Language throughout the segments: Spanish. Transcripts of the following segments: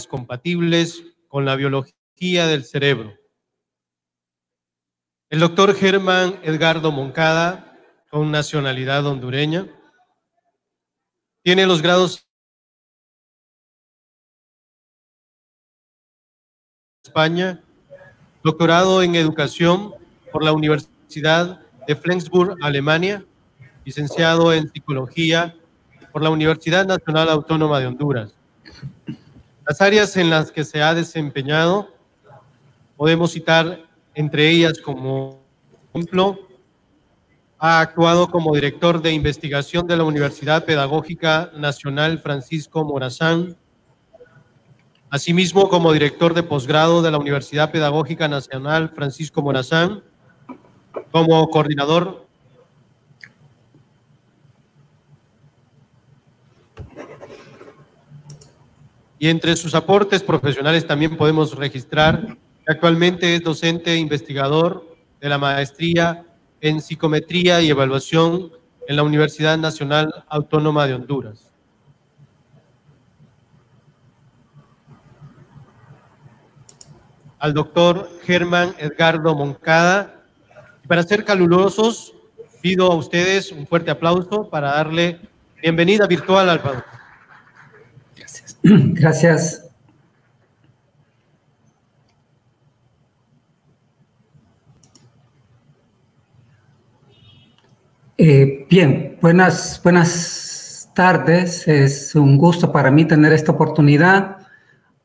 compatibles con la biología del cerebro. El doctor Germán Edgardo Moncada, con nacionalidad hondureña, tiene los grados de España, doctorado en educación por la Universidad de Flensburg, Alemania, licenciado en psicología por la Universidad Nacional Autónoma de Honduras. Las áreas en las que se ha desempeñado podemos citar entre ellas como ejemplo, ha actuado como director de investigación de la Universidad Pedagógica Nacional Francisco Morazán, asimismo como director de posgrado de la Universidad Pedagógica Nacional Francisco Morazán, como coordinador y entre sus aportes profesionales también podemos registrar que actualmente es docente e investigador de la maestría en psicometría y evaluación en la Universidad Nacional Autónoma de Honduras. Al doctor Germán Edgardo Moncada. Y para ser calurosos, pido a ustedes un fuerte aplauso para darle bienvenida virtual al padre. Gracias. Gracias. Bien, buenas tardes. Es un gusto para mí tener esta oportunidad.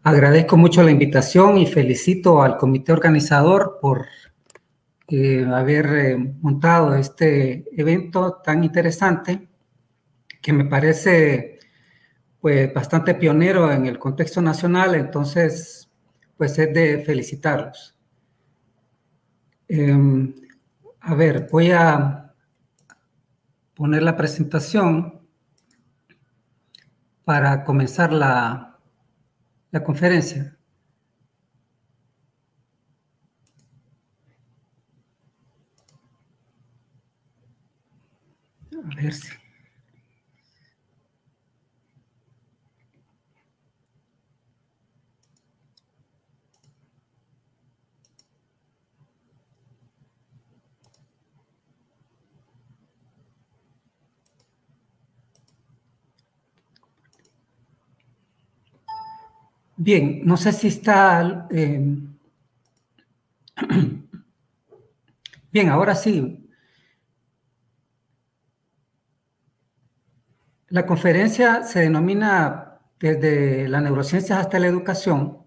Agradezco mucho la invitación y felicito al comité organizador por haber montado este evento tan interesante que me parece pues bastante pionero en el contexto nacional, entonces pues es de felicitarlos. A ver, voy a poner la presentación para comenzar la conferencia. A ver si... Bien, no sé si está... Bien, ahora sí. La conferencia se denomina Desde las neurociencias hasta la educación,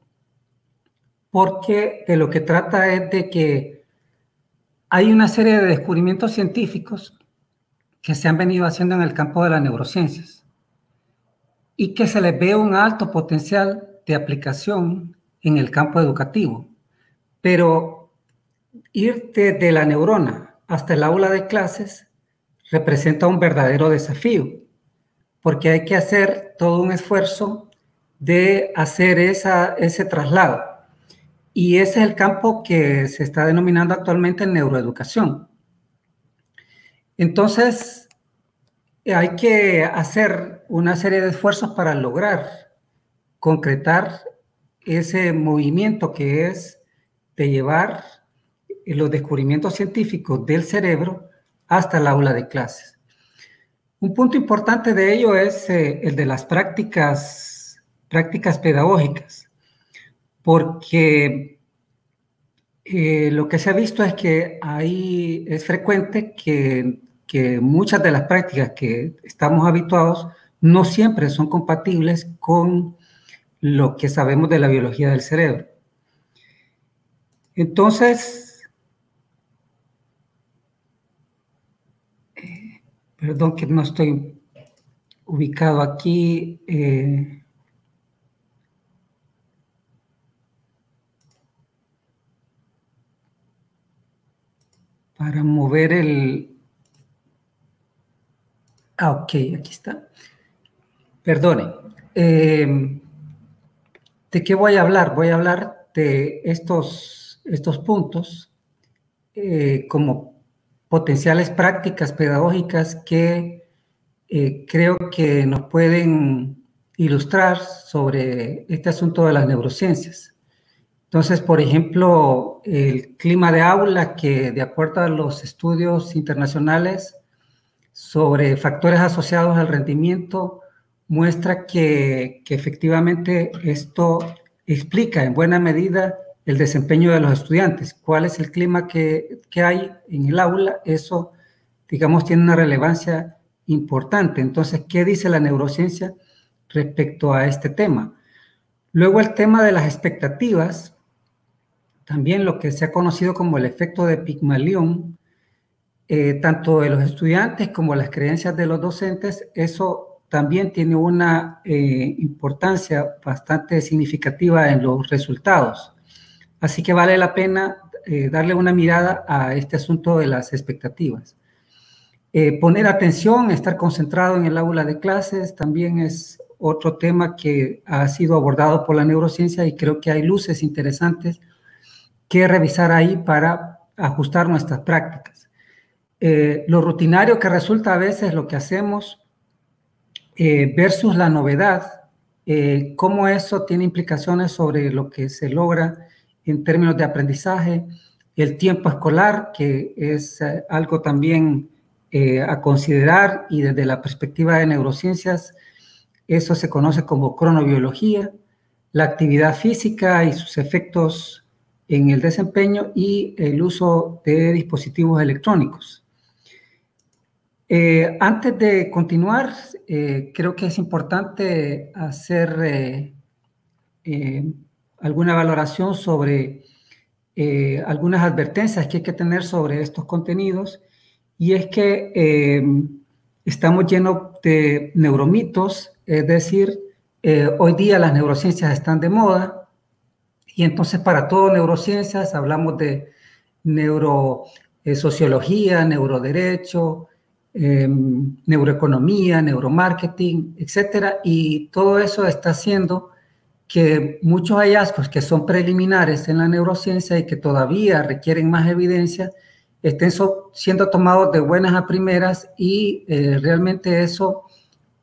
porque de lo que trata es de que hay una serie de descubrimientos científicos que se han venido haciendo en el campo de las neurociencias y que se les ve un alto potencial de aplicación en el campo educativo. Pero ir desde la neurona hasta el aula de clases representa un verdadero desafío, porque hay que hacer todo un esfuerzo de hacer ese traslado. Y ese es el campo que se está denominando actualmente neuroeducación. Entonces, hay que hacer una serie de esfuerzos para lograr concretar ese movimiento que es de llevar los descubrimientos científicos del cerebro hasta el aula de clases. Un punto importante de ello es el de las prácticas pedagógicas, porque lo que se ha visto es que es frecuente que muchas de las prácticas que estamos habituados no siempre son compatibles con lo que sabemos de la biología del cerebro. Entonces, perdón que no estoy ubicado aquí. Para mover el... ok, aquí está. Perdone. ¿De qué voy a hablar? Voy a hablar de estos puntos como potenciales prácticas pedagógicas que creo que nos pueden ilustrar sobre este asunto de las neurociencias. Entonces, por ejemplo, el clima de aula, que de acuerdo a los estudios internacionales sobre factores asociados al rendimiento, muestra que efectivamente esto explica en buena medida el desempeño de los estudiantes. ¿Cuál es el clima que hay en el aula? Eso, digamos, tiene una relevancia importante. Entonces, ¿qué dice la neurociencia respecto a este tema? Luego, el tema de las expectativas, también lo que se ha conocido como el efecto de Pigmalión, tanto de los estudiantes como las creencias de los docentes, eso también tiene una importancia bastante significativa en los resultados. Así que vale la pena darle una mirada a este asunto de las expectativas. Poner atención, estar concentrado en el aula de clases, también es otro tema que ha sido abordado por la neurociencia y creo que hay luces interesantes que revisar ahí para ajustar nuestras prácticas. Lo rutinario que resulta a veces lo que hacemos versus la novedad, cómo eso tiene implicaciones sobre lo que se logra en términos de aprendizaje, el tiempo escolar, que es algo también a considerar, y desde la perspectiva de neurociencias, eso se conoce como cronobiología, la actividad física y sus efectos en el desempeño y el uso de dispositivos electrónicos. Antes de continuar, creo que es importante hacer alguna valoración sobre algunas advertencias que hay que tener sobre estos contenidos, y es que estamos llenos de neuromitos, es decir, hoy día las neurociencias están de moda, y entonces para todo neurociencias hablamos de neurosociología, neuroderecho, neuroeconomía, neuromarketing, etcétera, y todo eso está haciendo que muchos hallazgos que son preliminares en la neurociencia y que todavía requieren más evidencia estén siendo tomados de buenas a primeras, y realmente eso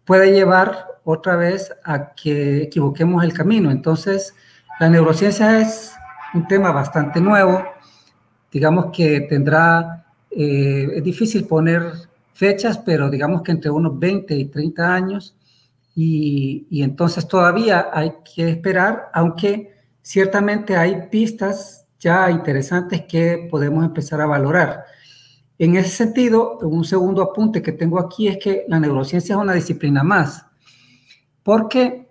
puede llevar otra vez a que equivoquemos el camino. Entonces, la neurociencia es un tema bastante nuevo, digamos que tendrá, es difícil poner fechas, pero digamos que entre unos 20 y 30 años, y entonces todavía hay que esperar, aunque ciertamente hay pistas ya interesantes que podemos empezar a valorar. En ese sentido, un segundo apunte que tengo aquí es que la neurociencia es una disciplina más, porque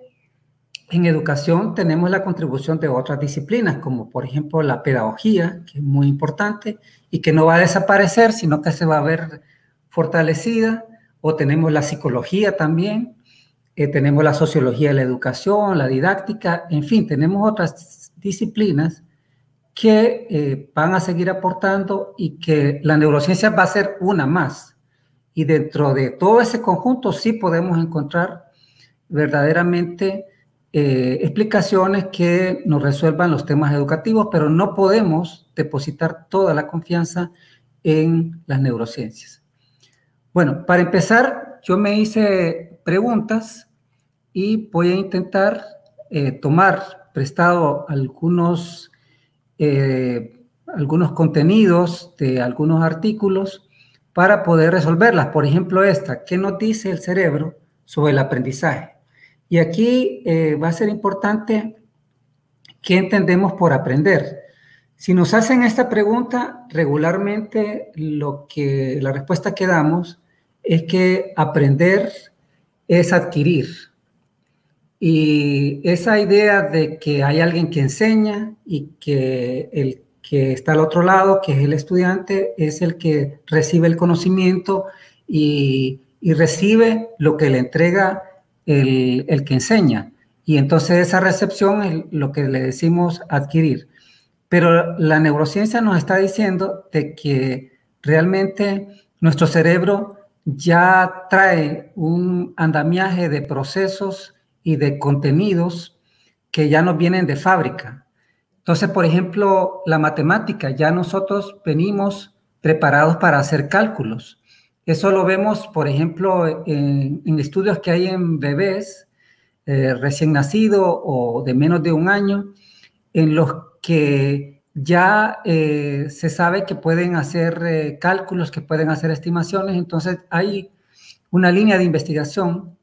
en educación tenemos la contribución de otras disciplinas, como por ejemplo la pedagogía, que es muy importante y que no va a desaparecer, sino que se va a ver fortalecida, o tenemos la psicología también, tenemos la sociología de la educación, la didáctica, en fin, tenemos otras disciplinas que van a seguir aportando, y que la neurociencia va a ser una más. Y dentro de todo ese conjunto sí podemos encontrar verdaderamente explicaciones que nos resuelvan los temas educativos, pero no podemos depositar toda la confianza en las neurociencias. Bueno, para empezar, yo me hice preguntas y voy a intentar tomar prestado algunos contenidos de algunos artículos para poder resolverlas. Por ejemplo, esta: ¿qué nos dice el cerebro sobre el aprendizaje? Y aquí va a ser importante qué entendemos por aprender. Si nos hacen esta pregunta, regularmente la respuesta que damos es que aprender es adquirir. Y esa idea de que hay alguien que enseña y que el que está al otro lado, que es el estudiante, es el que recibe el conocimiento y recibe lo que le entrega el que enseña. Y entonces esa recepción es lo que le decimos adquirir. Pero la neurociencia nos está diciendo de que realmente nuestro cerebro ya trae un andamiaje de procesos y de contenidos que ya nos vienen de fábrica. Entonces, por ejemplo, la matemática, ya nosotros venimos preparados para hacer cálculos. Eso lo vemos, por ejemplo, en estudios que hay en bebés, recién nacido o de menos de un año, en los que ya se sabe que pueden hacer cálculos, que pueden hacer estimaciones. Entonces hay una línea de investigación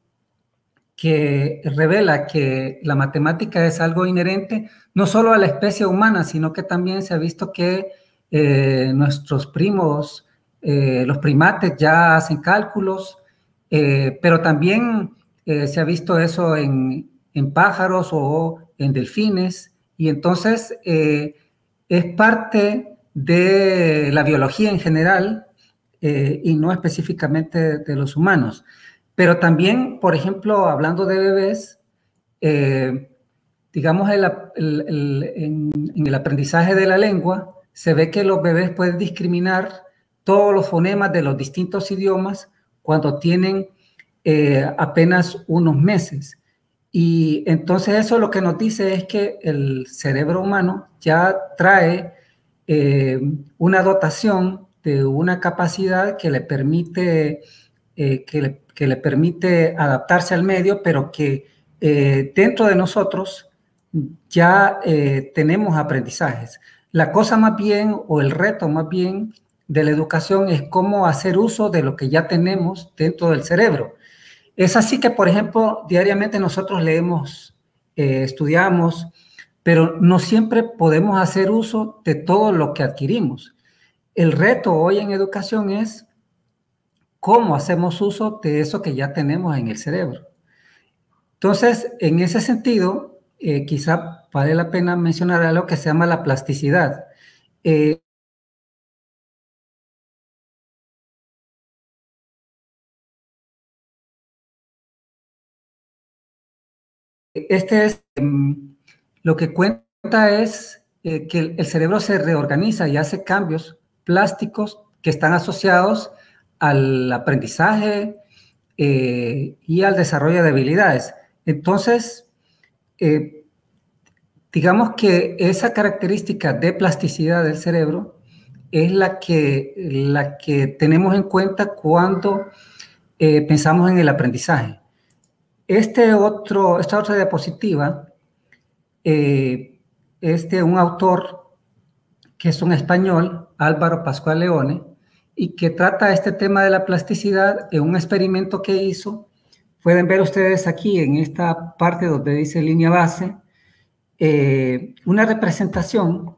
que revela que la matemática es algo inherente no solo a la especie humana, sino que también se ha visto que nuestros primos, los primates, ya hacen cálculos, pero también se ha visto eso en pájaros o en delfines, y entonces es parte de la biología en general y no específicamente de los humanos. Pero también, por ejemplo, hablando de bebés, digamos, en el aprendizaje de la lengua, se ve que los bebés pueden discriminar todos los fonemas de los distintos idiomas cuando tienen apenas unos meses. Y entonces eso lo que nos dice es que el cerebro humano ya trae una dotación de una capacidad que le permite, que le permite adaptarse al medio, pero que dentro de nosotros ya tenemos aprendizajes. La cosa más bien, o el reto más bien de la educación, es cómo hacer uso de lo que ya tenemos dentro del cerebro. Es así que, por ejemplo, diariamente nosotros leemos, estudiamos, pero no siempre podemos hacer uso de todo lo que adquirimos. El reto hoy en educación es cómo hacemos uso de eso que ya tenemos en el cerebro. Entonces, en ese sentido, quizá vale la pena mencionar algo que se llama la plasticidad. Lo que cuenta es que el cerebro se reorganiza y hace cambios plásticos que están asociados al aprendizaje y al desarrollo de habilidades. Entonces, digamos que esa característica de plasticidad del cerebro es la que tenemos en cuenta cuando pensamos en el aprendizaje. Esta otra diapositiva es de un autor que es un español, Álvaro Pascual Leone, y que trata este tema de la plasticidad en un experimento que hizo. Pueden ver ustedes aquí en esta parte donde dice línea base, una representación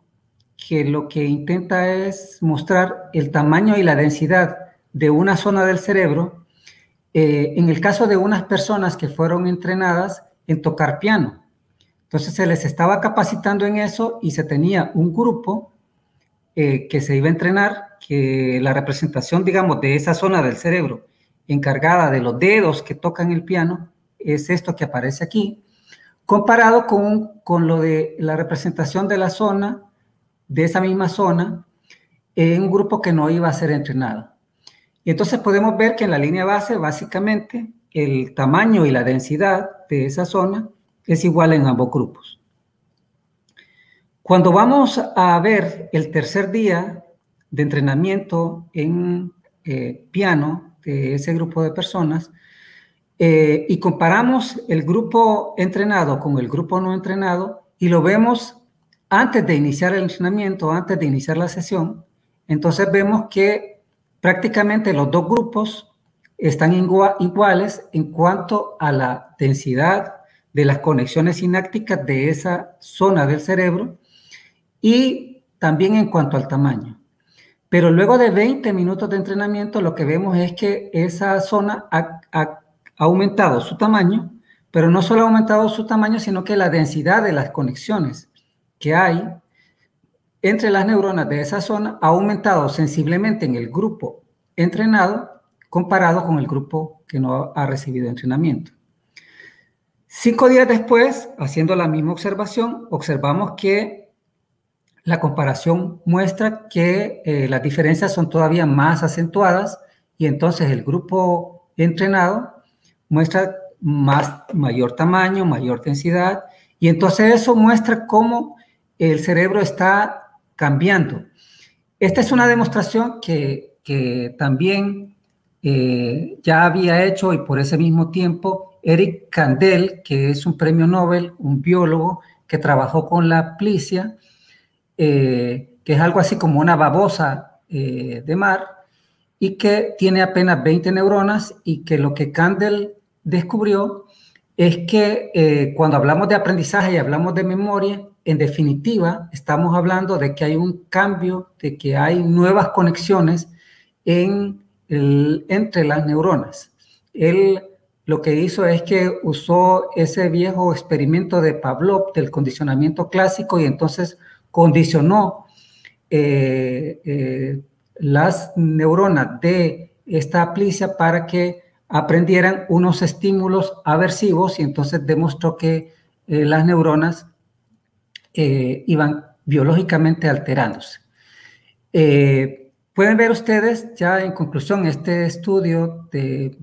que lo que intenta es mostrar el tamaño y la densidad de una zona del cerebro en el caso de unas personas que fueron entrenadas en tocar piano. Entonces se les estaba capacitando en eso y se tenía un grupo que se iba a entrenar, que la representación, digamos, de esa zona del cerebro encargada de los dedos que tocan el piano es esto que aparece aquí, comparado con lo de la representación de la zona, de esa misma zona, en un grupo que no iba a ser entrenado. Y entonces podemos ver que en la línea base, básicamente, el tamaño y la densidad de esa zona es igual en ambos grupos. Cuando vamos a ver el tercer día de entrenamiento en piano de ese grupo de personas y comparamos el grupo entrenado con el grupo no entrenado y lo vemos antes de iniciar el entrenamiento, antes de iniciar la sesión, entonces vemos que prácticamente los dos grupos están iguales en cuanto a la densidad de las conexiones sinápticas de esa zona del cerebro y también en cuanto al tamaño. Pero luego de 20 minutos de entrenamiento, lo que vemos es que esa zona ha aumentado su tamaño, pero no solo ha aumentado su tamaño, sino que la densidad de las conexiones que hay entre las neuronas de esa zona ha aumentado sensiblemente en el grupo entrenado comparado con el grupo que no ha recibido entrenamiento. 5 días después, haciendo la misma observación, observamos que la comparación muestra que las diferencias son todavía más acentuadas y entonces el grupo entrenado muestra mayor tamaño, mayor densidad, y entonces eso muestra cómo el cerebro está cambiando. Esta es una demostración que también ya había hecho, y por ese mismo tiempo, Eric Kandel, que es un premio Nobel, un biólogo que trabajó con la plicia, que es algo así como una babosa de mar, y que tiene apenas 20 neuronas, y que lo que Kandel descubrió es que cuando hablamos de aprendizaje y hablamos de memoria, en definitiva, estamos hablando de que hay un cambio, de que hay nuevas conexiones entre las neuronas. Él lo que hizo es que usó ese viejo experimento de Pavlov del condicionamiento clásico y entonces condicionó las neuronas de esta aplicia para que aprendieran unos estímulos aversivos, y entonces demostró que las neuronas iban biológicamente alterándose. Pueden ver ustedes ya en conclusión este estudio de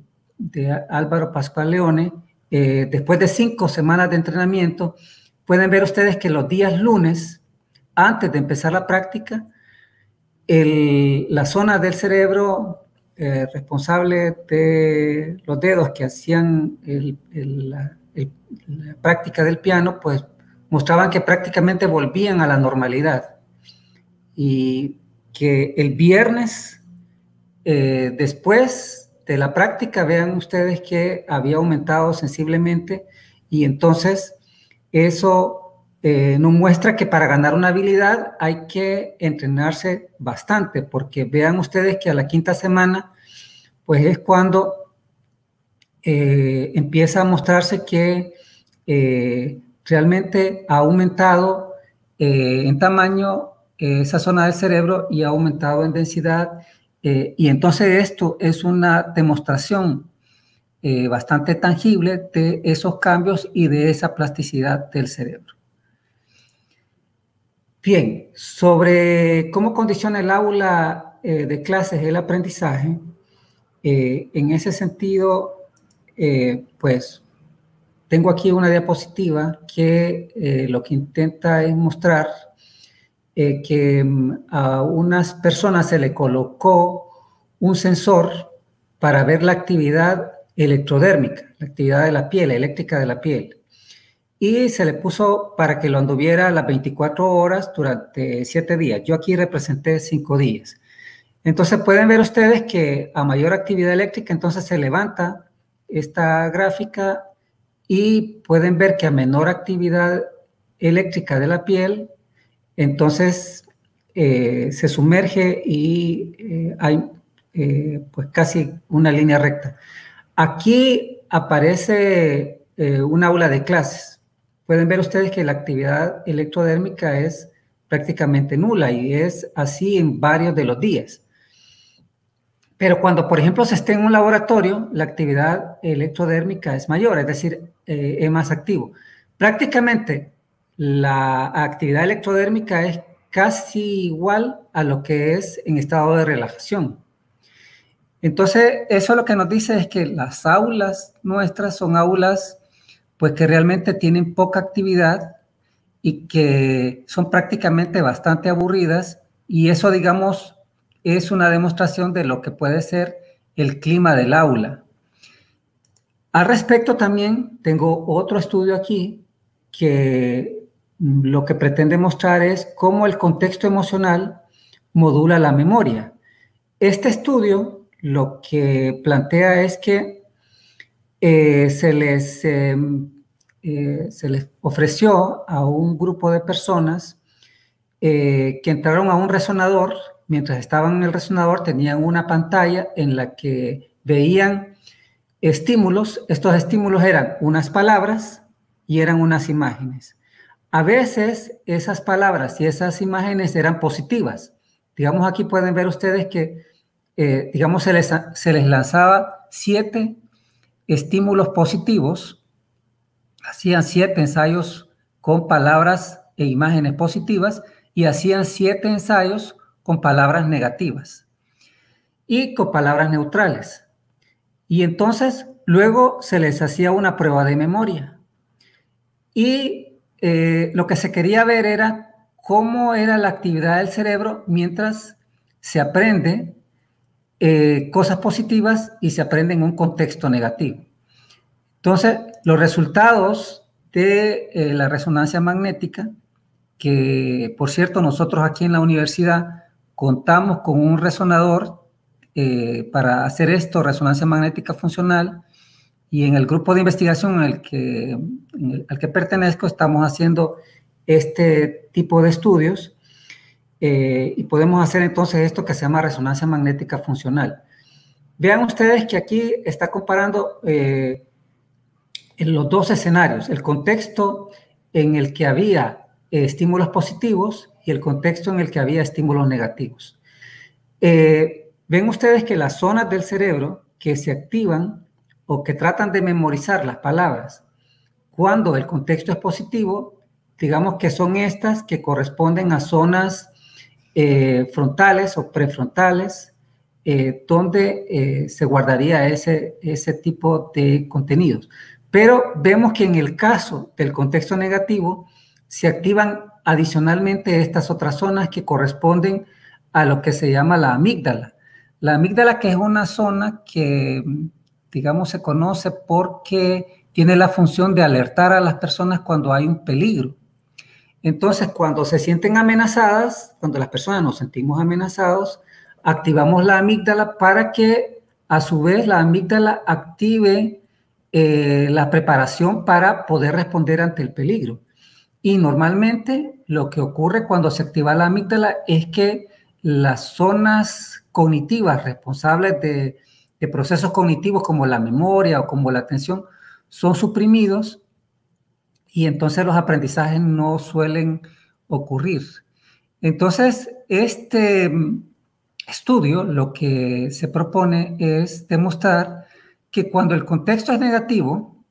Álvaro Pascual Leone, después de 5 semanas de entrenamiento, pueden ver ustedes que los días lunes, antes de empezar la práctica, la zona del cerebro responsable de los dedos que hacían la práctica del piano, pues mostraban que prácticamente volvían a la normalidad. Y que el viernes, después de la práctica, vean ustedes que había aumentado sensiblemente, y entonces eso nos muestra que para ganar una habilidad hay que entrenarse bastante, porque vean ustedes que a la 5ª semana, pues es cuando empieza a mostrarse que realmente ha aumentado en tamaño esa zona del cerebro y ha aumentado en densidad, y entonces esto es una demostración bastante tangible de esos cambios y de esa plasticidad del cerebro. Bien, sobre cómo condiciona el aula de clases el aprendizaje, en ese sentido, pues tengo aquí una diapositiva que lo que intenta es mostrar que a unas personas se le colocó un sensor para ver la actividad electrodérmica, la actividad de la piel, eléctrica de la piel. Y se le puso para que lo anduviera las 24 horas durante 7 días. Yo aquí representé 5 días. Entonces pueden ver ustedes que a mayor actividad eléctrica, entonces se levanta esta gráfica, y pueden ver que a menor actividad eléctrica de la piel, entonces se sumerge y hay pues casi una línea recta. Aquí aparece un aula de clases. Pueden ver ustedes que la actividad electrodérmica es prácticamente nula, y es así en varios de los días. Pero cuando, por ejemplo, se esté en un laboratorio, la actividad electrodérmica es mayor, es decir, es más activo. Prácticamente la actividad electrodérmica es casi igual a lo que es en estado de relajación. Entonces, eso lo que nos dice es que las aulas nuestras son aulas pues que realmente tienen poca actividad y que son prácticamente bastante aburridas, y eso, digamos, es una demostración de lo que puede ser el clima del aula. Al respecto también tengo otro estudio aquí que lo que pretende mostrar es cómo el contexto emocional modula la memoria. Este estudio lo que plantea es que se les ofreció a un grupo de personas que entraron a un resonador. Mientras estaban en el resonador tenían una pantalla en la que veían estímulos. Estos estímulos eran unas palabras y eran unas imágenes. A veces esas palabras y esas imágenes eran positivas. Digamos, aquí pueden ver ustedes que digamos se les lanzaba 7 estímulos positivos, hacían 7 ensayos con palabras e imágenes positivas, y hacían 7 ensayos con palabras negativas y con palabras neutrales. Y entonces luego se les hacía una prueba de memoria. Y lo que se quería ver era cómo era la actividad del cerebro mientras se aprende cosas positivas y se aprende en un contexto negativo. Entonces, los resultados de la resonancia magnética, que por cierto nosotros aquí en la universidad contamos con un resonador para hacer esto, resonancia magnética funcional, y en el grupo de investigación al que pertenezco estamos haciendo este tipo de estudios y podemos hacer entonces esto que se llama resonancia magnética funcional. Vean ustedes que aquí está comparando en los dos escenarios, el contexto en el que había estímulos positivos y el contexto en el que había estímulos negativos. Ven ustedes que las zonas del cerebro que se activan o que tratan de memorizar las palabras cuando el contexto es positivo, digamos que son estas que corresponden a zonas frontales o prefrontales, donde se guardaría ese tipo de contenidos. Pero vemos que en el caso del contexto negativo se activan adicionalmente estas otras zonas que corresponden a lo que se llama la amígdala. La amígdala, que es una zona que, digamos, se conoce porque tiene la función de alertar a las personas cuando hay un peligro. Entonces, cuando se sienten amenazadas, cuando las personas nos sentimos amenazados, activamos la amígdala para que, a su vez, la amígdala active la preparación para poder responder ante el peligro. Y normalmente lo que ocurre cuando se activa la amígdala es que las zonas cognitivas responsables de procesos cognitivos como la memoria o como la atención son suprimidos y entonces los aprendizajes no suelen ocurrir. Entonces, este estudio lo que se propone es demostrar que cuando el contexto es negativo,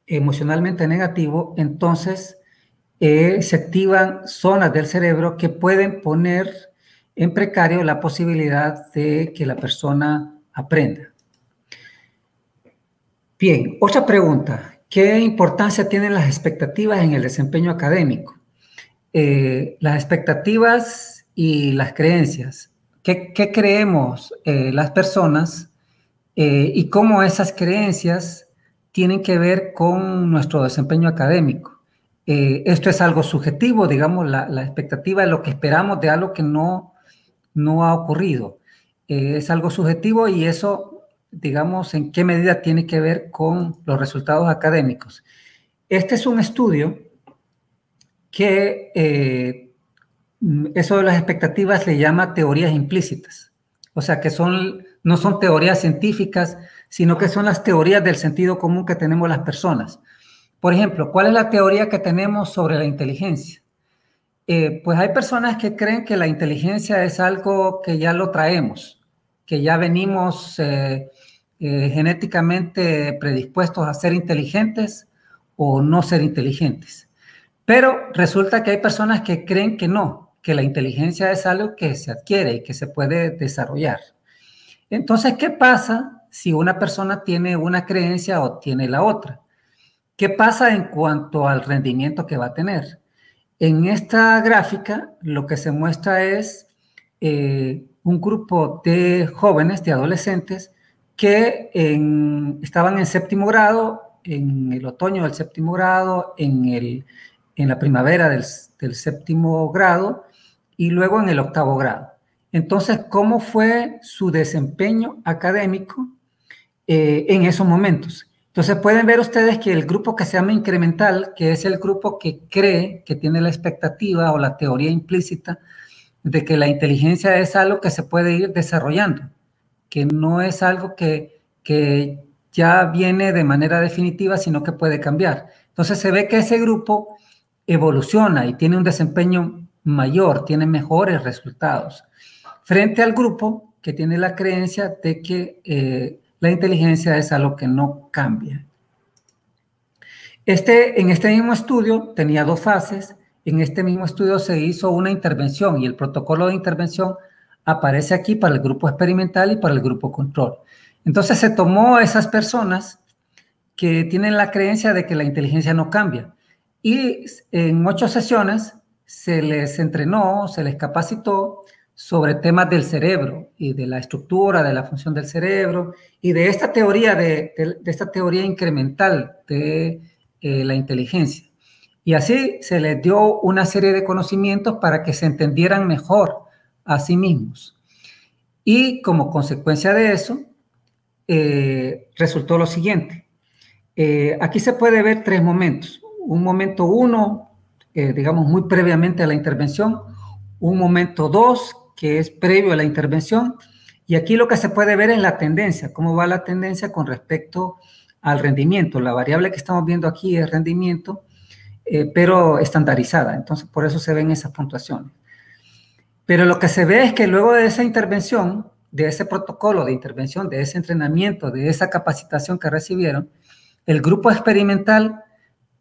emocionalmente negativo, entonces se activan zonas del cerebro que pueden poner en precario la posibilidad de que la persona aprenda. Bien, otra pregunta. ¿Qué importancia tienen las expectativas en el desempeño académico? Las expectativas y las creencias. ¿Qué creemos las personas y cómo esas creencias tienen que ver con nuestro desempeño académico? Esto es algo subjetivo, digamos, la expectativa es lo que esperamos de algo que no ha ocurrido. Es algo subjetivo y eso, digamos, en qué medida tiene que ver con los resultados académicos. Este es un estudio que eso de las expectativas le llama teorías implícitas. O sea, que no son teorías científicas, sino que son las teorías del sentido común que tenemos las personas. Por ejemplo, ¿cuál es la teoría que tenemos sobre la inteligencia? Pues hay personas que creen que la inteligencia es algo que ya lo traemos, que ya venimos genéticamente predispuestos a ser inteligentes o no ser inteligentes. Pero resulta que hay personas que creen que no, que la inteligencia es algo que se adquiere y que se puede desarrollar. Entonces, ¿qué pasa si una persona tiene una creencia o tiene la otra? ¿Qué pasa en cuanto al rendimiento que va a tener? En esta gráfica lo que se muestra es un grupo de jóvenes, de adolescentes, que estaban en séptimo grado, en el otoño del séptimo grado, en la primavera del séptimo grado y luego en el octavo grado. Entonces, ¿cómo fue su desempeño académico en esos momentos? Entonces pueden ver ustedes que el grupo que se llama incremental, que es el grupo que cree, que tiene la expectativa o la teoría implícita de que la inteligencia es algo que se puede ir desarrollando, que no es algo que ya viene de manera definitiva, sino que puede cambiar. Entonces se ve que ese grupo evoluciona y tiene un desempeño mayor, tiene mejores resultados, frente al grupo que tiene la creencia de que la inteligencia es algo que no cambia. En este mismo estudio tenía dos fases. En este mismo estudio se hizo una intervención y el protocolo de intervención aparece aquí para el grupo experimental y para el grupo control. Entonces se tomó a esas personas que tienen la creencia de que la inteligencia no cambia y en 8 sesiones se les entrenó, se les capacitó sobre temas del cerebro y de la estructura, de la función del cerebro y de esta teoría, de esta teoría incremental de la inteligencia. Y así se les dio una serie de conocimientos para que se entendieran mejor a sí mismos. Y como consecuencia de eso, resultó lo siguiente. Aquí se puede ver 3 momentos. Un momento 1, digamos muy previamente a la intervención. Un momento 2, que es previo a la intervención. Y aquí lo que se puede ver es la tendencia, cómo va la tendencia con respecto al rendimiento. La variable que estamos viendo aquí es rendimiento, pero estandarizada. Entonces, por eso se ven esas puntuaciones. Pero lo que se ve es que luego de esa intervención, de ese protocolo de intervención, de ese entrenamiento, de esa capacitación que recibieron, el grupo experimental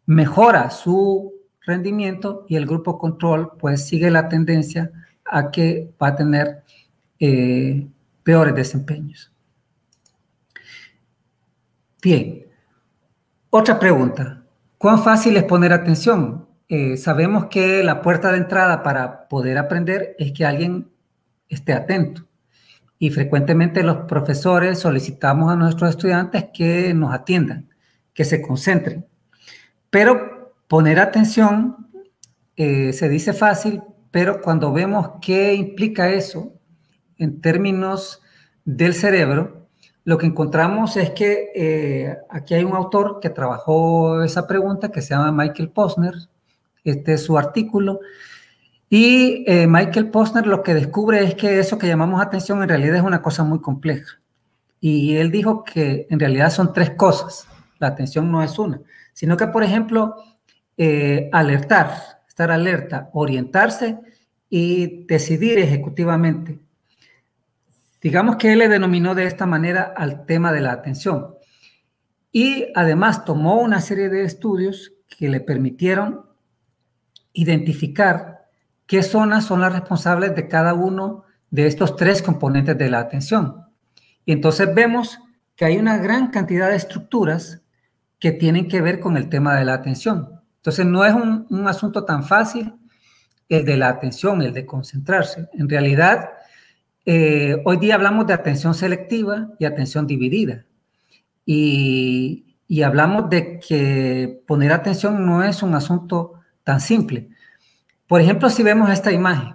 mejora su rendimiento y el grupo control pues sigue la tendencia a que va a tener peores desempeños. Bien, otra pregunta. ¿Cuán fácil es poner atención? Sabemos que la puerta de entrada para poder aprender es que alguien esté atento. Y frecuentemente los profesores solicitamos a nuestros estudiantes que nos atiendan, que se concentren. Pero poner atención se dice fácil, pero cuando vemos qué implica eso en términos del cerebro, lo que encontramos es que aquí hay un autor que trabajó esa pregunta que se llama Michael Posner. Este es su artículo. Y Michael Posner lo que descubre es que eso que llamamos atención en realidad es una cosa muy compleja. Y él dijo que en realidad son 3 cosas. La atención no es una, sino que, por ejemplo, alertar, estar alerta, orientarse y decidir ejecutivamente. Digamos que él le denominó de esta manera al tema de la atención. Y además tomó una serie de estudios que le permitieron identificar qué zonas son las responsables de cada uno de estos 3 componentes de la atención. Y entonces vemos que hay una gran cantidad de estructuras que tienen que ver con el tema de la atención. Entonces no es un asunto tan fácil el de la atención, el de concentrarse. En realidad, hoy día hablamos de atención selectiva y atención dividida. Y hablamos de que poner atención no es un asunto tan simple. Por ejemplo, si vemos esta imagen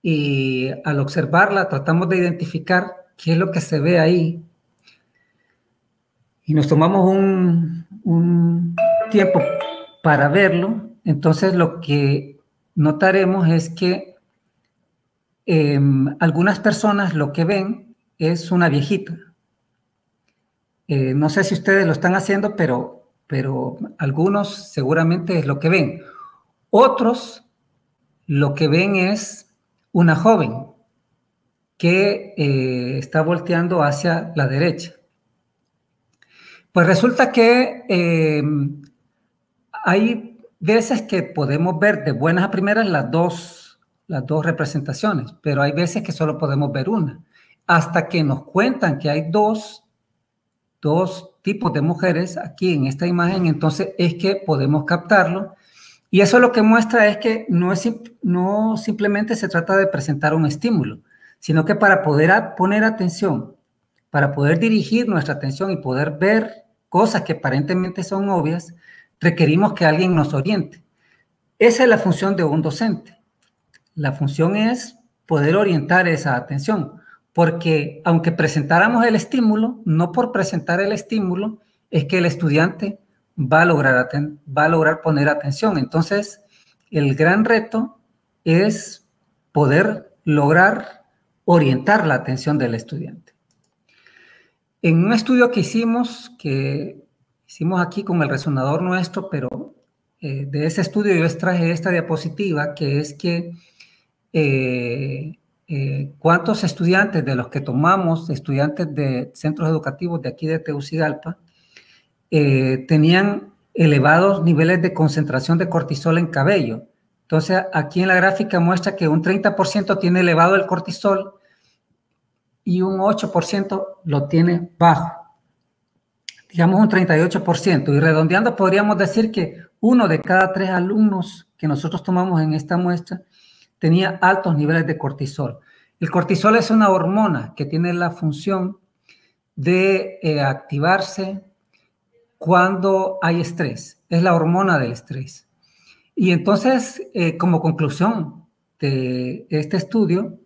y al observarla tratamos de identificar qué es lo que se ve ahí y nos tomamos un tiempo para verlo, entonces lo que notaremos es que algunas personas lo que ven es una viejita. No sé si ustedes lo están haciendo, pero algunos seguramente es lo que ven. Otros lo que ven es una joven que está volteando hacia la derecha. Pues resulta que hay veces que podemos ver de buenas a primeras las dos representaciones, pero hay veces que solo podemos ver una. Hasta que nos cuentan que hay dos tipos de mujeres aquí en esta imagen, entonces es que podemos captarlo. Y eso lo que muestra es que no simplemente se trata de presentar un estímulo, sino que para poder poner atención, para poder dirigir nuestra atención y poder ver cosas que aparentemente son obvias, requerimos que alguien nos oriente. Esa es la función de un docente. La función es poder orientar esa atención, porque aunque presentáramos el estímulo, no por presentar el estímulo es que el estudiante va a lograr poner atención. Entonces, el gran reto es poder lograr orientar la atención del estudiante. En un estudio que hicimos aquí con el resonador nuestro, pero de ese estudio yo extraje esta diapositiva, que es que cuántos estudiantes de los que tomamos, estudiantes de centros educativos de aquí de Tegucigalpa, tenían elevados niveles de concentración de cortisol en cabello. Entonces, aquí en la gráfica muestra que un 30% tiene elevado el cortisol y un 8% lo tiene bajo. Digamos un 38%. Y redondeando podríamos decir que 1 de cada 3 alumnos que nosotros tomamos en esta muestra tenía altos niveles de cortisol. El cortisol es una hormona que tiene la función de activarse cuando hay estrés. Es la hormona del estrés. Y entonces, como conclusión de este estudio,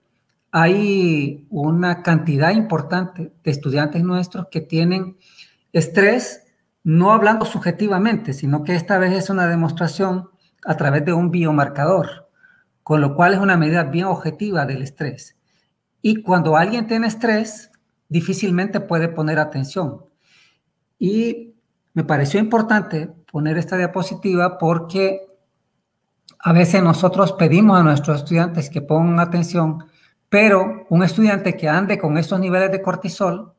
hay una cantidad importante de estudiantes nuestros que tienen estrés, no hablando subjetivamente, sino que esta vez es una demostración a través de un biomarcador, con lo cual es una medida bien objetiva del estrés. Y cuando alguien tiene estrés, difícilmente puede poner atención. Y me pareció importante poner esta diapositiva porque a veces nosotros pedimos a nuestros estudiantes que pongan atención, pero un estudiante que ande con estos niveles de cortisol,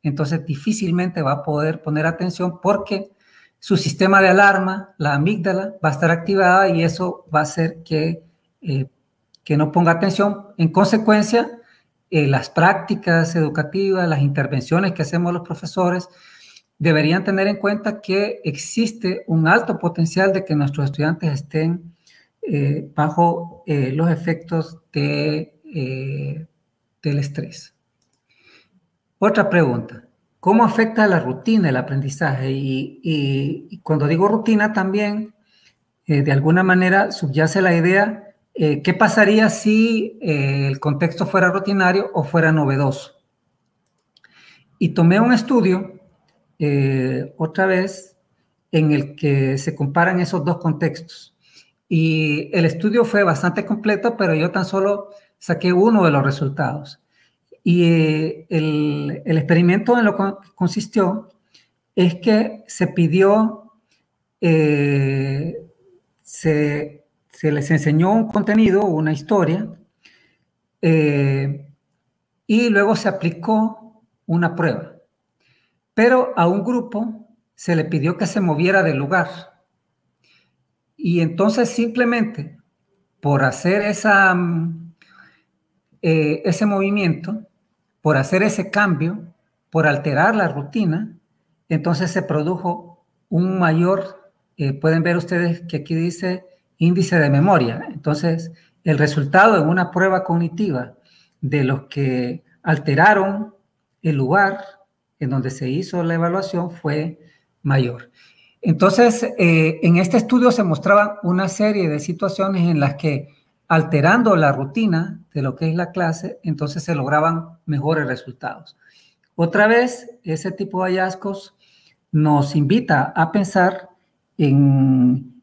entonces difícilmente va a poder poner atención porque su sistema de alarma, la amígdala, va a estar activada y eso va a hacer que no ponga atención. En consecuencia, las prácticas educativas, las intervenciones que hacemos los profesores, deberían tener en cuenta que existe un alto potencial de que nuestros estudiantes estén bajo los efectos del estrés. Otra pregunta, ¿cómo afecta la rutina el aprendizaje? Y cuando digo rutina también, de alguna manera subyace la idea, ¿qué pasaría si el contexto fuera rutinario o fuera novedoso? Y tomé un estudio, otra vez, en el que se comparan esos dos contextos. Y el estudio fue bastante completo, pero yo tan solo saqué uno de los resultados. Y el experimento en lo que consistió es que se pidió, se les enseñó un contenido, una historia, y luego se aplicó una prueba. Pero a un grupo se le pidió que se moviera del lugar. Y entonces simplemente por hacer ese movimiento, por hacer ese cambio, por alterar la rutina, entonces se produjo un mayor, pueden ver ustedes que aquí dice índice de memoria. Entonces, el resultado en una prueba cognitiva de los que alteraron el lugar en donde se hizo la evaluación fue mayor. Entonces, en este estudio se mostraban una serie de situaciones en las que alterando la rutina de lo que es la clase, entonces se lograban mejores resultados. Otra vez, ese tipo de hallazgos nos invita a pensar en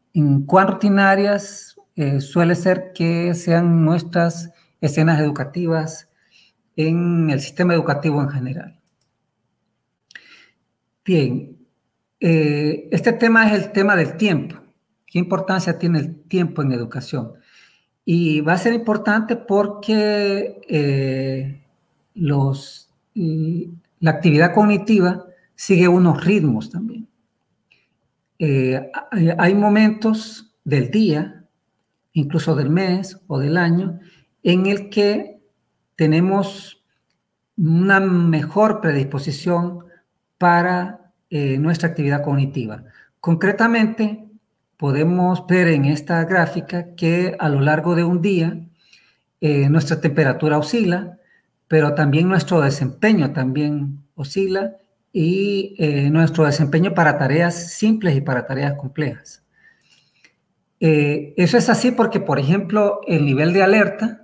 cuán rutinarias suele ser que sean nuestras escenas educativas en el sistema educativo en general. Bien, este tema es el tema del tiempo. ¿Qué importancia tiene el tiempo en educación? Y va a ser importante porque la actividad cognitiva sigue unos ritmos también. Hay momentos del día, incluso del mes o del año, en el que tenemos una mejor predisposición para nuestra actividad cognitiva. Concretamente, podemos ver en esta gráfica que a lo largo de un día nuestra temperatura oscila, pero también nuestro desempeño también oscila y nuestro desempeño para tareas simples y para tareas complejas. Eso es así porque, por ejemplo, el nivel de alerta,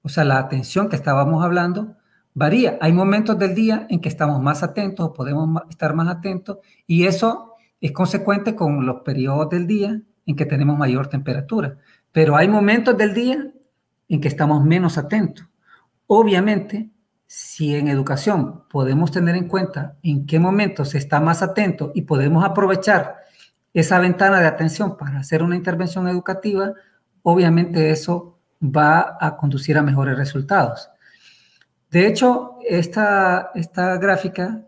o sea, la atención que estábamos hablando, varía. Hay momentos del día en que estamos más atentos o podemos estar más atentos y eso es consecuente con los periodos del día en que tenemos mayor temperatura. Pero hay momentos del día en que estamos menos atentos. Obviamente, si en educación podemos tener en cuenta en qué momento se está más atento y podemos aprovechar esa ventana de atención para hacer una intervención educativa, obviamente eso va a conducir a mejores resultados. De hecho, esta gráfica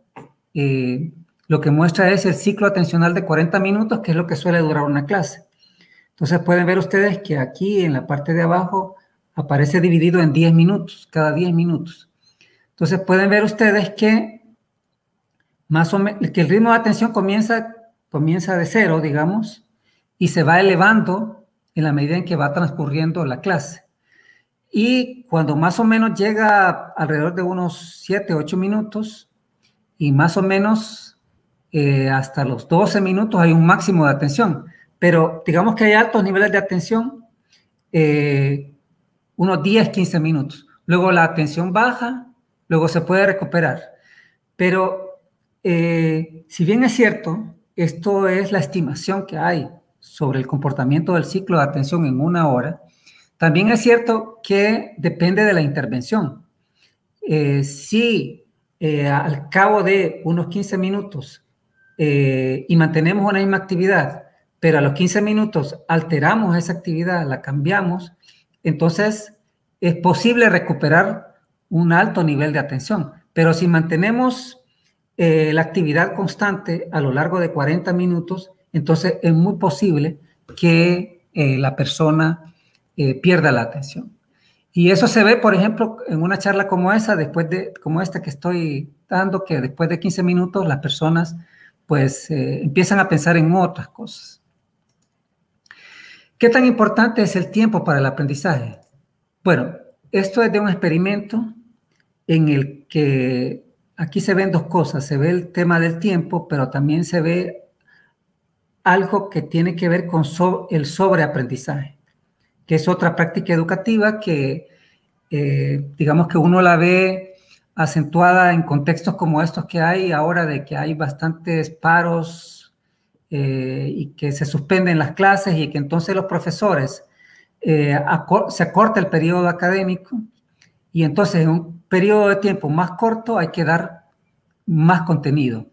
lo que muestra es el ciclo atencional de 40 minutos, que es lo que suele durar una clase. Entonces pueden ver ustedes que aquí en la parte de abajo aparece dividido en 10 minutos, cada 10 minutos. Entonces pueden ver ustedes que más o menos que el ritmo de atención comienza de cero, digamos, y se va elevando en la medida en que va transcurriendo la clase. Y cuando más o menos llega alrededor de unos 7, 8 minutos, y más o menos hasta los 12 minutos hay un máximo de atención. Pero digamos que hay altos niveles de atención, unos 10, 15 minutos. Luego la atención baja, luego se puede recuperar. Pero si bien es cierto, esto es la estimación que hay sobre el comportamiento del ciclo de atención en una hora, también es cierto que depende de la intervención. Si al cabo de unos 15 minutos y mantenemos una misma actividad, pero a los 15 minutos alteramos esa actividad, la cambiamos, entonces es posible recuperar un alto nivel de atención. Pero si mantenemos la actividad constante a lo largo de 40 minutos, entonces es muy posible que la persona pierda la atención. Y eso se ve, por ejemplo, en una charla como esa, como esta que estoy dando, que después de 15 minutos las personas pues empiezan a pensar en otras cosas. ¿Qué tan importante es el tiempo para el aprendizaje? Bueno, esto es de un experimento en el que aquí se ven dos cosas. Se ve el tema del tiempo, pero también se ve algo que tiene que ver con el sobreaprendizaje, que es otra práctica educativa que digamos que uno la ve acentuada en contextos como estos que hay ahora, de que hay bastantes paros y que se suspenden las clases y que entonces los profesores se acorta el periodo académico y entonces en un periodo de tiempo más corto hay que dar más contenido.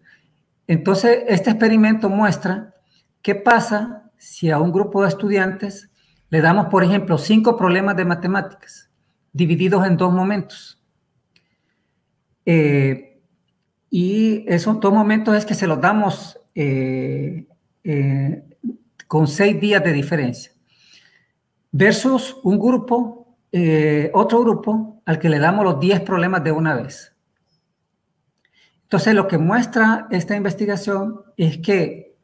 Entonces este experimento muestra qué pasa si a un grupo de estudiantes le damos, por ejemplo, 5 problemas de matemáticas divididos en 2 momentos. Y esos 2 momentos es que se los damos con 6 días de diferencia. Versus un grupo, otro grupo, al que le damos los 10 problemas de una vez. Entonces, lo que muestra esta investigación es que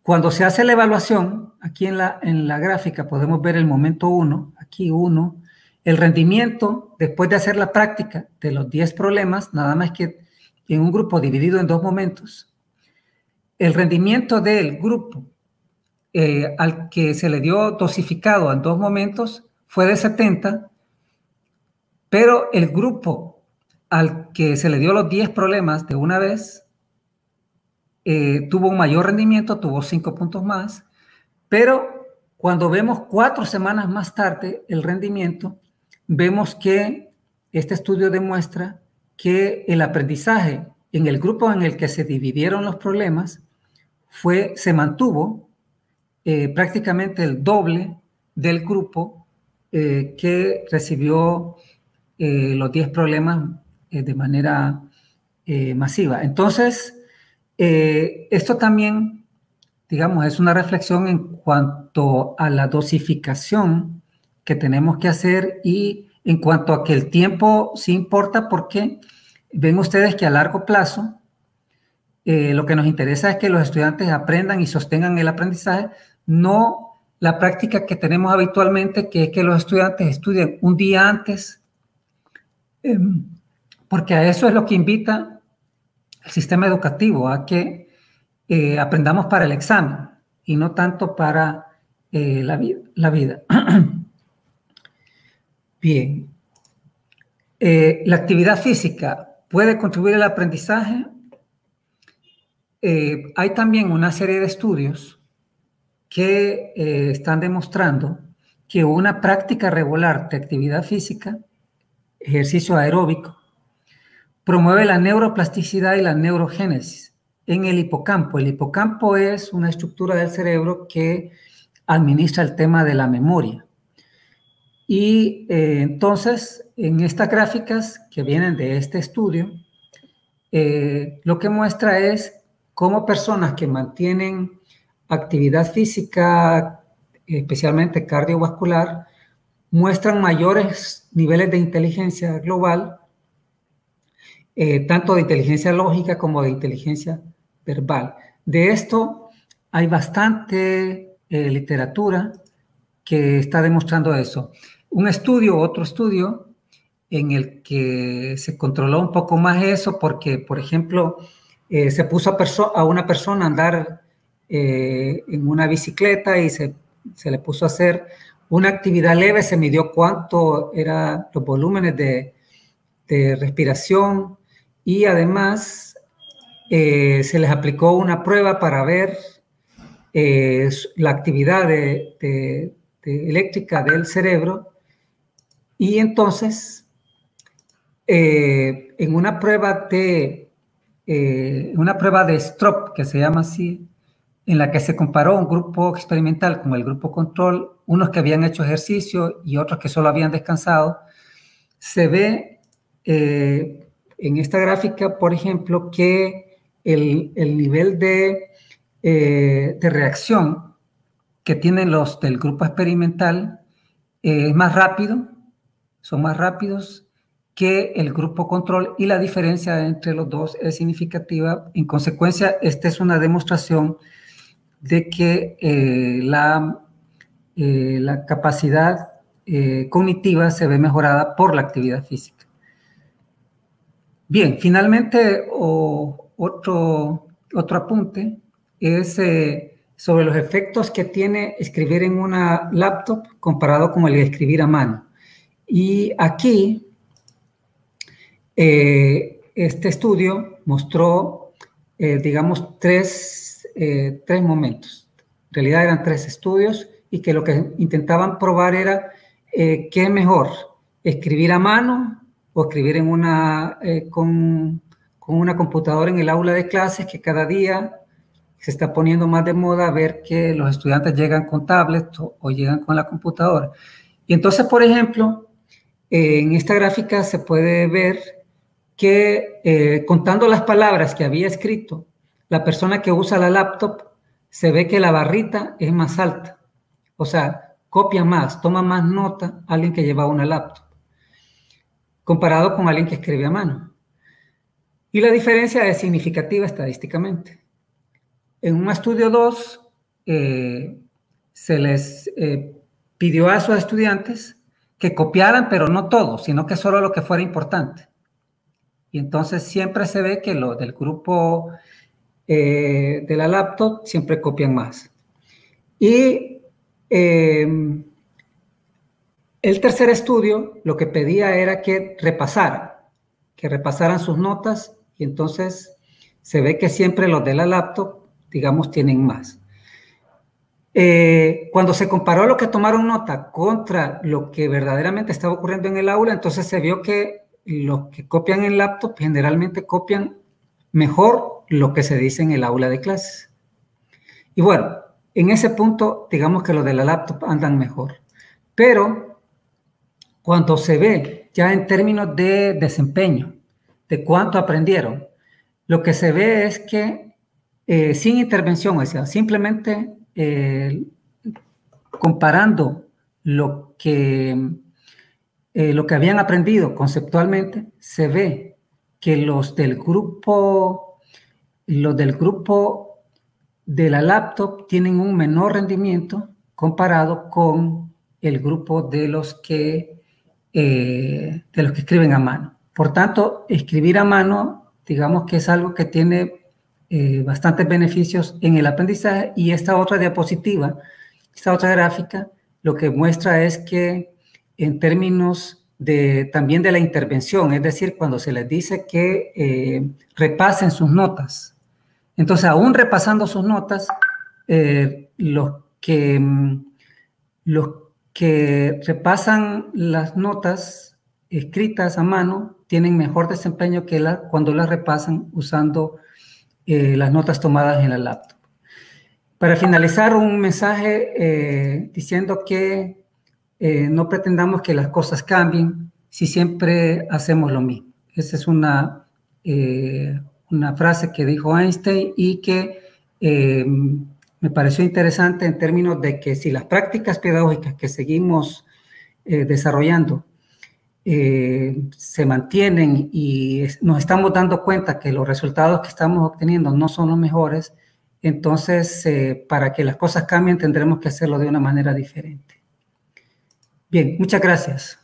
cuando se hace la evaluación, aquí en la gráfica podemos ver el momento 1, aquí 1, el rendimiento después de hacer la práctica de los 10 problemas, nada más que en un grupo dividido en 2 momentos, el rendimiento del grupo al que se le dio dosificado en 2 momentos fue de 70, pero el grupo al que se le dio los 10 problemas de una vez tuvo un mayor rendimiento, tuvo 5 puntos más, pero cuando vemos 4 semanas más tarde el rendimiento, vemos que este estudio demuestra que el aprendizaje en el grupo en el que se dividieron los problemas se mantuvo prácticamente el doble del grupo que recibió los 10 problemas de manera masiva. Entonces, esto también, digamos, es una reflexión en cuanto a la dosificación que tenemos que hacer y en cuanto a que el tiempo sí importa, porque ven ustedes que a largo plazo lo que nos interesa es que los estudiantes aprendan y sostengan el aprendizaje, no la práctica que tenemos habitualmente, que es que los estudiantes estudien un día antes, porque a eso es lo que invita el sistema educativo, a que aprendamos para el examen y no tanto para la vida. Bien. ¿La actividad física puede contribuir al aprendizaje? Hay también una serie de estudios que están demostrando que una práctica regular de actividad física, ejercicio aeróbico, promueve la neuroplasticidad y la neurogénesis en el hipocampo. El hipocampo es una estructura del cerebro que administra el tema de la memoria. Y entonces, en estas gráficas que vienen de este estudio, lo que muestra es cómo personas que mantienen actividad física, especialmente cardiovascular, muestran mayores niveles de inteligencia global, tanto de inteligencia lógica como de inteligencia verbal. De esto hay bastante literatura que está demostrando eso. otro estudio, en el que se controló un poco más eso, porque, por ejemplo, se puso a una persona a andar en una bicicleta y se le puso a hacer una actividad leve, se midió cuánto eran los volúmenes de respiración, y además se les aplicó una prueba para ver la actividad eléctrica del cerebro. Y entonces, en una prueba de Stroop, que se llama así, en la que se comparó un grupo experimental con el grupo control, unos que habían hecho ejercicio y otros que solo habían descansado, se ve en esta gráfica, por ejemplo, que el nivel de reacción que tienen los del grupo experimental es más rápido, son más rápidos que el grupo control, y la diferencia entre los dos es significativa. En consecuencia, esta es una demostración de que la capacidad cognitiva se ve mejorada por la actividad física. Bien, finalmente, otro apunte es sobre los efectos que tiene escribir en una laptop comparado con el de escribir a mano. Y aquí, este estudio mostró, digamos, tres momentos. En realidad eran 3 estudios, y que lo que intentaban probar era qué es mejor, escribir a mano o escribir en con una computadora en el aula de clases, que cada día se está poniendo más de moda ver que los estudiantes llegan con tablets o llegan con la computadora. Y entonces, por ejemplo, en esta gráfica se puede ver que contando las palabras que había escrito la persona que usa la laptop, se ve que la barrita es más alta. O sea, copia más, toma más nota alguien que lleva una laptop, comparado con alguien que escribe a mano. Y la diferencia es significativa estadísticamente. En un estudio 2, se les pidió a sus estudiantes que copiaran, pero no todo, sino que solo lo que fuera importante. Y entonces siempre se ve que los del grupo de la laptop siempre copian más. Y el tercer estudio lo que pedía era que repasaran sus notas, y entonces se ve que siempre los de la laptop, digamos, tienen más. Cuando se comparó lo que tomaron nota contra lo que verdaderamente estaba ocurriendo en el aula, entonces se vio que los que copian en laptop generalmente copian mejor lo que se dice en el aula de clases. Y bueno, en ese punto, digamos que los de la laptop andan mejor. Pero cuando se ve ya en términos de desempeño, de cuánto aprendieron, lo que se ve es que sin intervención, o sea, simplemente comparando lo que habían aprendido conceptualmente, se ve que los del grupo de la laptop tienen un menor rendimiento comparado con el grupo de los que escriben a mano. Por tanto, escribir a mano, digamos que es algo que tiene bastantes beneficios en el aprendizaje. Y esta otra diapositiva, esta otra gráfica, lo que muestra es que en términos también de la intervención, es decir, cuando se les dice que repasen sus notas, entonces aún repasando sus notas, los que repasan las notas escritas a mano tienen mejor desempeño que cuando las repasan usando las notas tomadas en la laptop. Para finalizar, un mensaje diciendo que no pretendamos que las cosas cambien si siempre hacemos lo mismo. Esa es una frase que dijo Einstein, y que me pareció interesante en términos de que si las prácticas pedagógicas que seguimos desarrollando se mantienen y nos estamos dando cuenta que los resultados que estamos obteniendo no son los mejores, entonces para que las cosas cambien tendremos que hacerlo de una manera diferente. Bien, muchas gracias.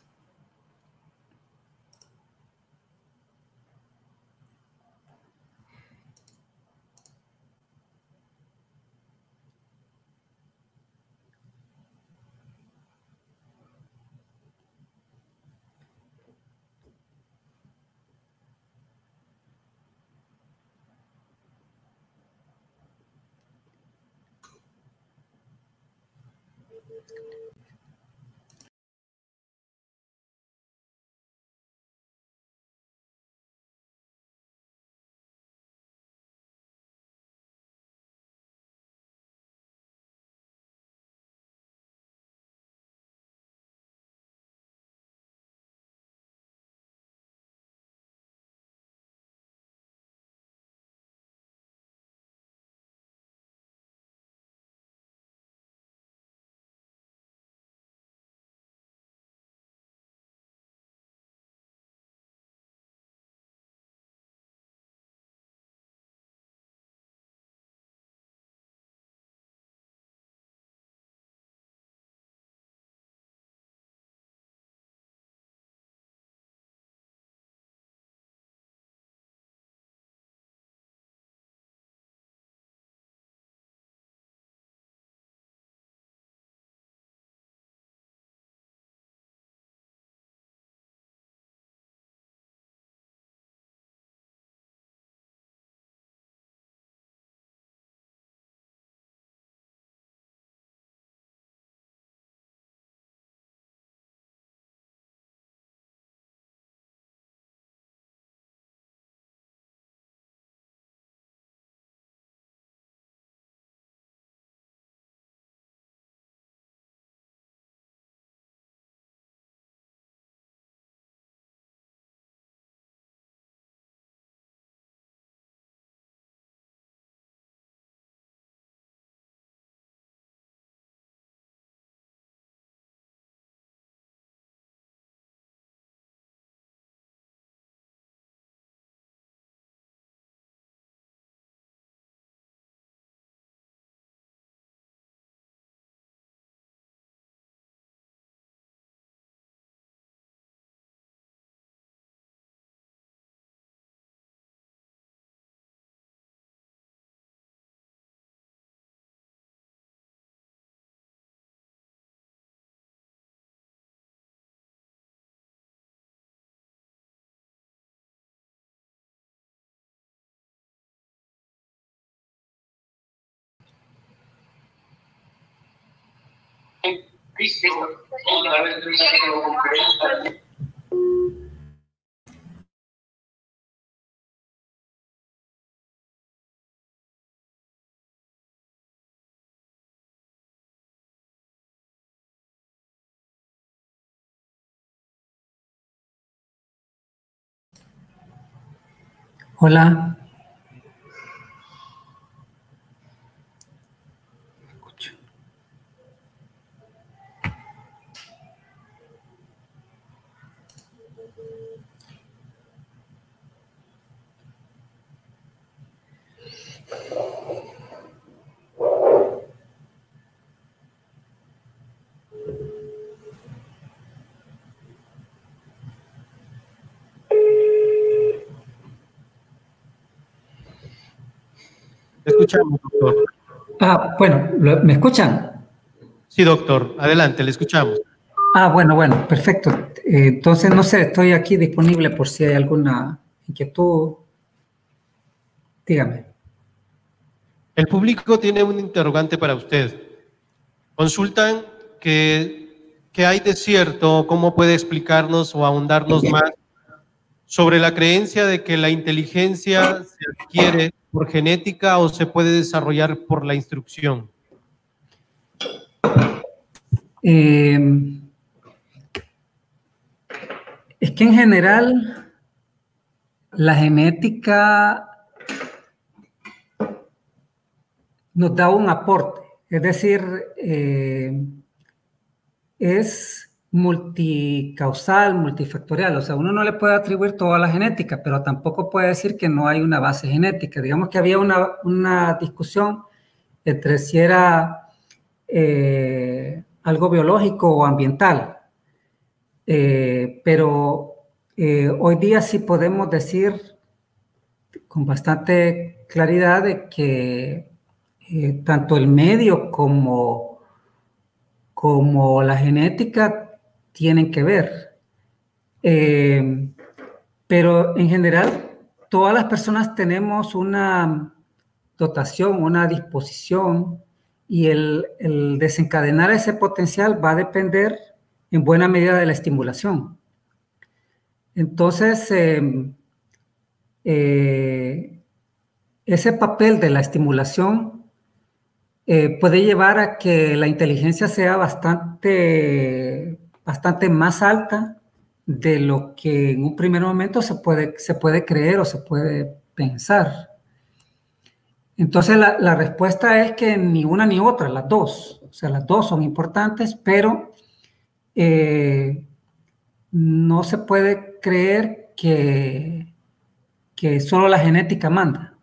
Hola. Escuchamos, doctor. Bueno, ¿me escuchan? Sí, doctor. Adelante, le escuchamos. Bueno, perfecto. Entonces, no sé, estoy aquí disponible por si hay alguna inquietud. Dígame. El público tiene un interrogante para usted. Consultan qué hay de cierto, cómo puede explicarnos o ahondarnos más sobre la creencia de que la inteligencia se adquiere por genética o se puede desarrollar por la instrucción. Es que en general la genética nos da un aporte, es decir, es multicausal, multifactorial, o sea, uno no le puede atribuir toda la genética, pero tampoco puede decir que no hay una base genética. Digamos que había una discusión entre si era algo biológico o ambiental. Pero hoy día sí podemos decir con bastante claridad de que tanto el medio como la genética tienen que ver. Pero en general, todas las personas tenemos una dotación, una disposición, y el desencadenar ese potencial va a depender en buena medida de la estimulación. Entonces, ese papel de la estimulación puede llevar a que la inteligencia sea bastante más alta de lo que en un primer momento se puede creer o se puede pensar. Entonces, la respuesta es que ni una ni otra, las dos. O sea, las dos son importantes, pero no se puede creer que solo la genética manda,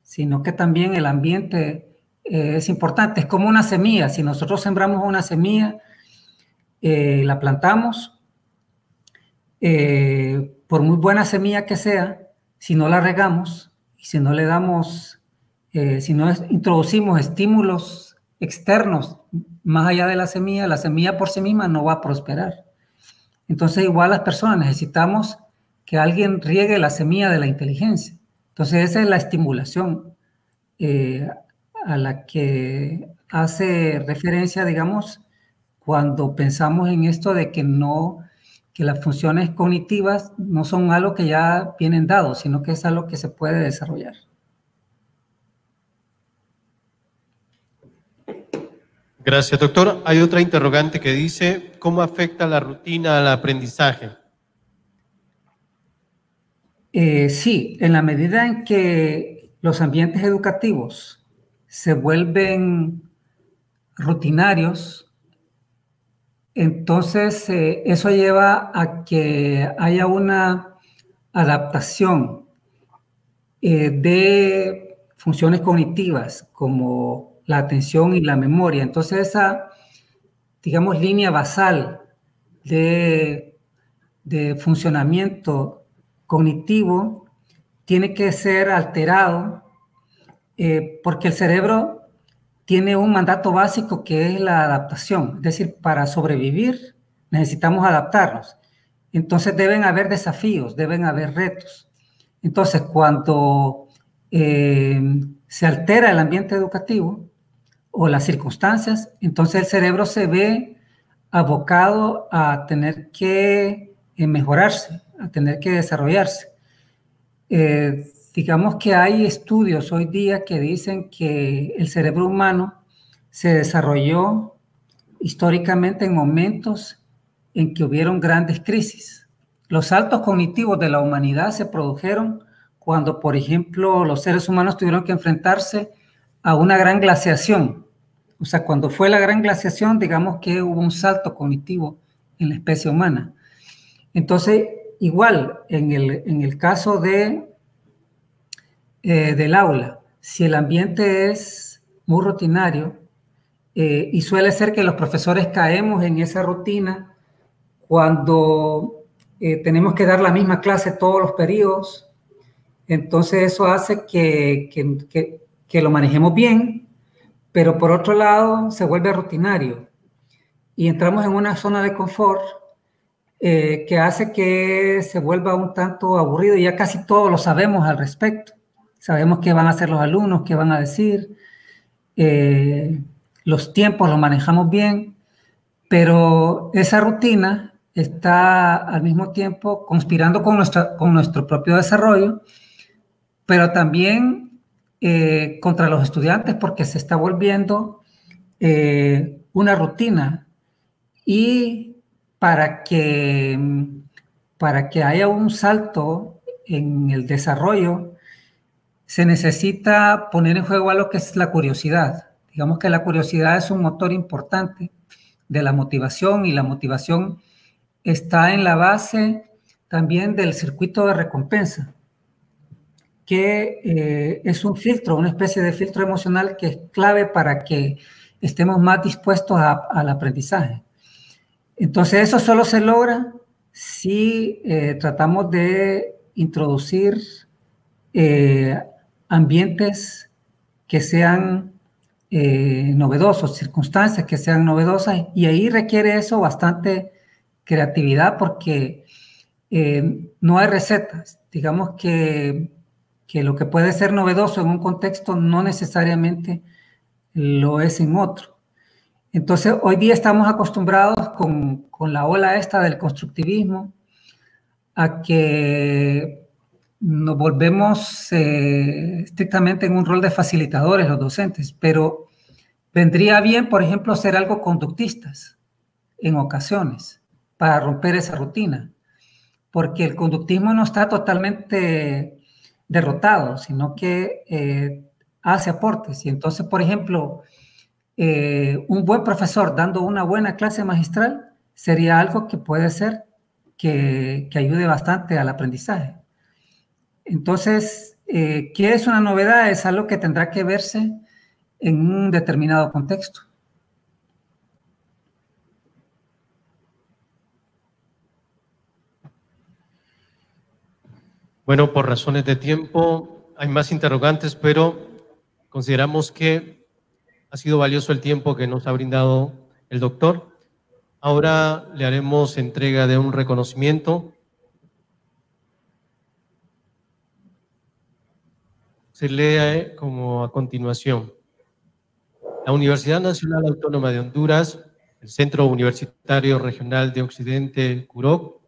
sino que también el ambiente es importante. Es como una semilla. Si nosotros sembramos una semilla, la plantamos, por muy buena semilla que sea, si no la regamos y si no le damos, si no introducimos estímulos externos más allá de la semilla por sí misma no va a prosperar. Entonces, igual las personas necesitamos que alguien riegue la semilla de la inteligencia. Entonces, esa es la estimulación a la que hace referencia, digamos, cuando pensamos en esto de que las funciones cognitivas no son algo que ya vienen dados, sino que es algo que se puede desarrollar. Gracias, doctor. Hay otra interrogante que dice, ¿cómo afecta la rutina al aprendizaje? Sí, en la medida en que los ambientes educativos se vuelven rutinarios, entonces eso lleva a que haya una adaptación de funciones cognitivas como la atención y la memoria. Entonces esa, digamos, línea basal de funcionamiento cognitivo tiene que ser alterado porque el cerebro tiene un mandato básico que es la adaptación. Es decir, para sobrevivir necesitamos adaptarnos. Entonces deben haber desafíos, deben haber retos. Entonces, cuando se altera el ambiente educativo o las circunstancias, entonces el cerebro se ve abocado a tener que mejorarse, a tener que desarrollarse. Digamos que hay estudios hoy día que dicen que el cerebro humano se desarrolló históricamente en momentos en que hubieron grandes crisis. Los saltos cognitivos de la humanidad se produjeron cuando, por ejemplo, los seres humanos tuvieron que enfrentarse a una gran glaciación. O sea, cuando fue la gran glaciación, digamos que hubo un salto cognitivo en la especie humana. Entonces, igual, en el caso del aula, si el ambiente es muy rutinario, y suele ser que los profesores caemos en esa rutina cuando tenemos que dar la misma clase todos los periodos, entonces eso hace que lo manejemos bien, pero por otro lado se vuelve rutinario y entramos en una zona de confort que hace que se vuelva un tanto aburrido y ya casi todos lo sabemos al respecto. Sabemos qué van a hacer los alumnos, qué van a decir, los tiempos los manejamos bien, pero esa rutina está al mismo tiempo conspirando con nuestro propio desarrollo, pero también contra los estudiantes porque se está volviendo una rutina. Y para que haya un salto en el desarrollo, se necesita poner en juego algo que es la curiosidad. Digamos que la curiosidad es un motor importante de la motivación y la motivación está en la base también del circuito de recompensa, que es un filtro, una especie de filtro emocional que es clave para que estemos más dispuestos al aprendizaje. Entonces, eso solo se logra si tratamos de introducir ambientes que sean novedosos, circunstancias que sean novedosas, y ahí requiere eso bastante creatividad porque no hay recetas. Digamos que lo que puede ser novedoso en un contexto no necesariamente lo es en otro. Entonces, hoy día estamos acostumbrados con la ola esta del constructivismo a que nos volvemos estrictamente en un rol de facilitadores los docentes, pero vendría bien, por ejemplo, ser algo conductistas en ocasiones para romper esa rutina, porque el conductismo no está totalmente derrotado, sino que hace aportes. Y entonces, por ejemplo, un buen profesor dando una buena clase magistral sería algo que puede ser que ayude bastante al aprendizaje. Entonces, ¿qué es una novedad? Es algo que tendrá que verse en un determinado contexto. Bueno, por razones de tiempo hay más interrogantes, pero consideramos que ha sido valioso el tiempo que nos ha brindado el doctor. Ahora le haremos entrega de un reconocimiento. Se lee como a continuación. La Universidad Nacional Autónoma de Honduras, el Centro Universitario Regional de Occidente, CUROC,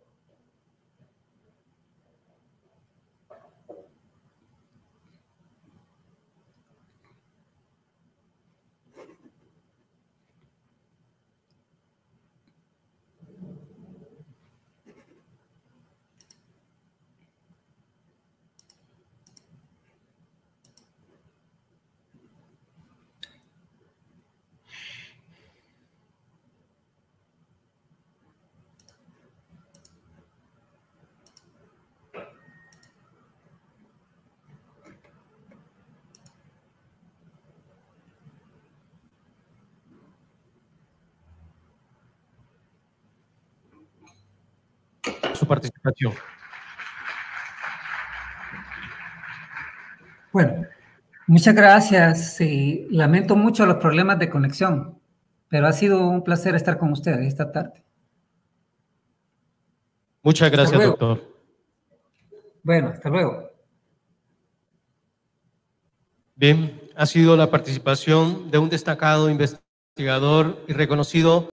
su participación. Bueno, muchas gracias. Lamento mucho los problemas de conexión, pero ha sido un placer estar con ustedes esta tarde. Muchas gracias, doctor. Bueno, hasta luego. Bien, ha sido la participación de un destacado investigador y reconocido